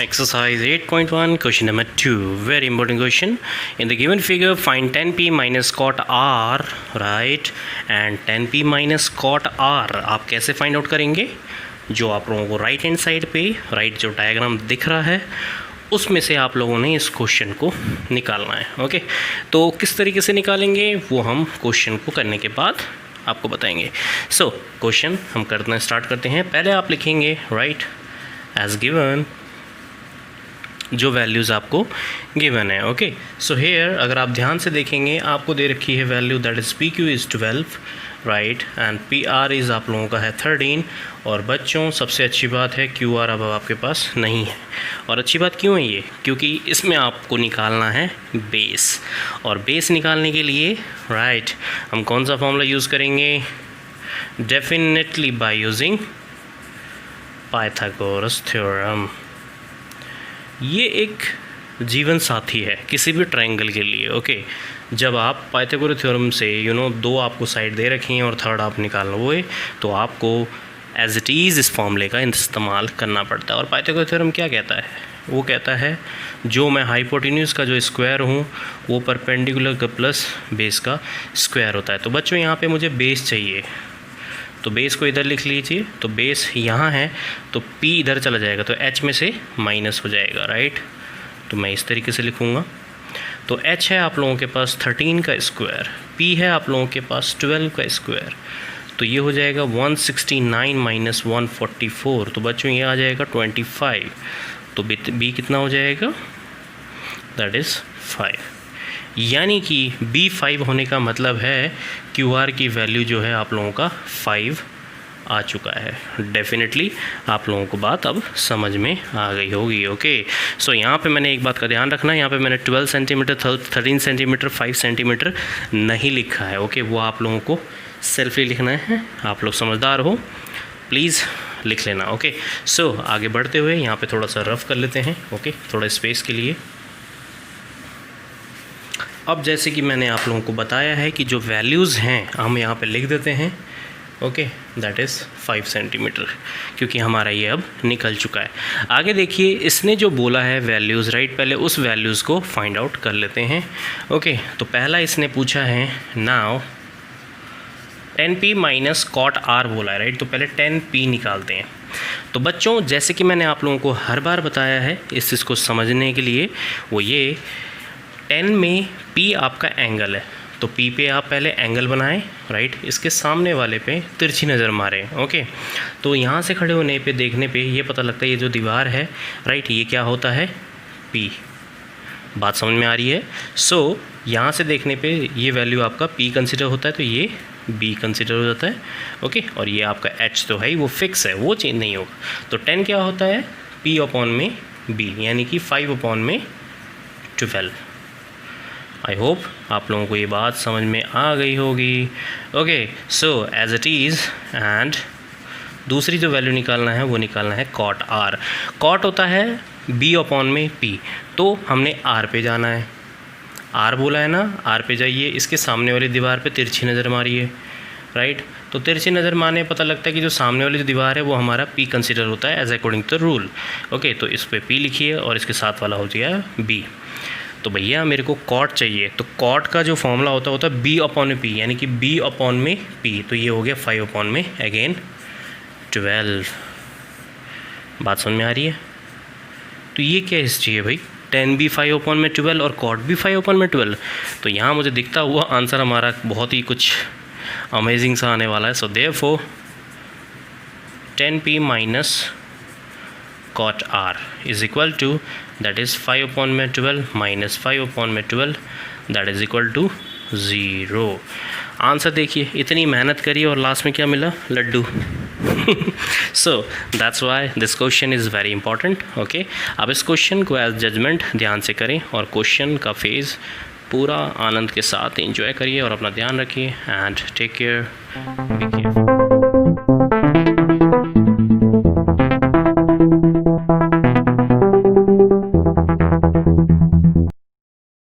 Exercise 8.1, question number 2. Very important question. In the given figure, find 10p minus cot r, right? And 10p minus cot r आप कैसे find out करेंगे? जो आप लोगों को right hand side पे right जो डायग्राम दिख रहा है उसमें से आप लोगों ने इस क्वेश्चन को निकालना है. ओके, तो किस तरीके से निकालेंगे वो हम क्वेश्चन को करने के बाद आपको बताएंगे. सो क्वेश्चन हम करना स्टार्ट करते हैं. पहले आप लिखेंगे राइट एज गिवन जो वैल्यूज़ आपको गिवन है. ओके, सो हेयर अगर आप ध्यान से देखेंगे आपको दे रखी है value that is P Q is 12 right and P R is आप लोगों का है 13. और बच्चों सबसे अच्छी बात है क्यू आर अब आपके पास नहीं है. और अच्छी बात क्यों है ये? क्योंकि इसमें आपको निकालना है बेस. और बेस निकालने के लिए राइट हम कौन सा फॉर्मूला यूज़ करेंगे? Definitely by using Pythagoras theorem. ये एक जीवन साथी है किसी भी ट्रायंगल के लिए. ओके, जब आप पाइथागोरस थ्योरम से दो आपको साइड दे रखी हैं और थर्ड आप निकालना हुए तो आपको एज इट इज़ इस फॉर्मूले का इस्तेमाल करना पड़ता है. और पाइथागोरस थ्योरम क्या कहता है? वो कहता है जो मैं हाइपोटेन्यूज का जो स्क्वायर हूँ वो परपेंडिकुलर का प्लस बेस का स्क्वायर होता है. तो बच्चों यहाँ पे मुझे बेस चाहिए तो बेस को इधर लिख लीजिए. तो बेस यहाँ है तो p इधर चला जाएगा तो h में से माइनस हो जाएगा राइट. तो मैं इस तरीके से लिखूँगा. तो h है आप लोगों के पास 13 का स्क्वायर, p है आप लोगों के पास 12 का स्क्वायर. तो ये हो जाएगा 169 माइनस 144. तो बच्चों ये आ जाएगा 25. तो b कितना हो जाएगा? That is 5. यानी कि B5 होने का मतलब है QR की वैल्यू जो है आप लोगों का 5 आ चुका है. डेफिनेटली आप लोगों को बात अब समझ में आ गई होगी. ओके, सो यहाँ पे मैंने एक बात का ध्यान रखना है, यहाँ पे मैंने 12 सेंटीमीटर 13 सेंटीमीटर 5 सेंटीमीटर नहीं लिखा है. ओके, वो आप लोगों को सेल्फली लिखना है. आप लोग समझदार हो, प्लीज़ लिख लेना. ओके, सो आगे बढ़ते हुए यहाँ पर थोड़ा सा रफ कर लेते हैं. ओके, थोड़ा स्पेस के लिए. अब जैसे कि मैंने आप लोगों को बताया है कि जो वैल्यूज़ हैं हम यहाँ पे लिख देते हैं. ओके, दैट इज़ 5 सेंटीमीटर क्योंकि हमारा ये अब निकल चुका है. आगे देखिए इसने जो बोला है वैल्यूज़ राइट, पहले उस वैल्यूज़ को फाइंड आउट कर लेते हैं. ओके, तो पहला इसने पूछा है now 10p minus cot R बोला है राइट. तो पहले 10p निकालते हैं. तो बच्चों जैसे कि मैंने आप लोगों को हर बार बताया है इस चीज़ को समझने के लिए, वो ये 10 में p आपका एंगल है. तो p पे आप पहले एंगल बनाएं राइट, इसके सामने वाले पे तिरछी नज़र मारें. ओके, तो यहाँ से खड़े होने पे देखने पे ये पता लगता है ये जो दीवार है राइट ये क्या होता है? p. बात समझ में आ रही है? सो यहाँ से देखने पे ये वैल्यू आपका p कंसिडर होता है तो ये b कंसिडर हो जाता है. ओके, और ये आपका h तो है वो फिक्स है, वो चेंज नहीं होगा. तो 10 क्या होता है? p अपॉन में b यानी कि 5 अपॉन में 12. आई होप आप लोगों को ये बात समझ में आ गई होगी. Okay, so as it is and दूसरी जो वैल्यू निकालना है वो निकालना है कॉट आर. कॉट होता है b अपॉन में p. तो हमने r पे जाना है. r बोला है ना, r पे जाइए, इसके सामने वाली दीवार पे तिरछी नज़र मारिए राइट. तो तिरछी नज़र मारने पता लगता है कि जो सामने वाली जो दीवार है वो हमारा p कंसिडर होता है as according to rule. Okay, तो इस पर p लिखिए और इसके साथ वाला हो जाएगा b. तो भैया मेरे को कॉट चाहिए तो कॉट का जो फॉर्मूला होता है b अपॉन में p यानी कि b अपॉन में p. तो ये हो गया 5 अपॉन में अगेन 12. बात समझ में आ रही है? तो ये क्या हिस्ट्री है भाई? 10 भी 5 अपॉन में 12 और कॉट भी 5 अपॉन में 12. तो यहाँ मुझे दिखता हुआ आंसर हमारा बहुत ही कुछ अमेजिंग सा आने वाला है. So therefore 10p minus cot r is equal to that is 5 upon में 12 माइनस 5 अपॉन में 12 that is equal to 0. Answer देखिए, इतनी मेहनत करी और लास्ट में क्या मिला? लड्डू. So that's why this question is very important. Okay, अब इस क्वेश्चन को एज जजमेंट ध्यान से करें और क्वेश्चन का फेज़ पूरा आनंद के साथ एंजॉय करिए और अपना ध्यान रखिए एंड टेक केयर.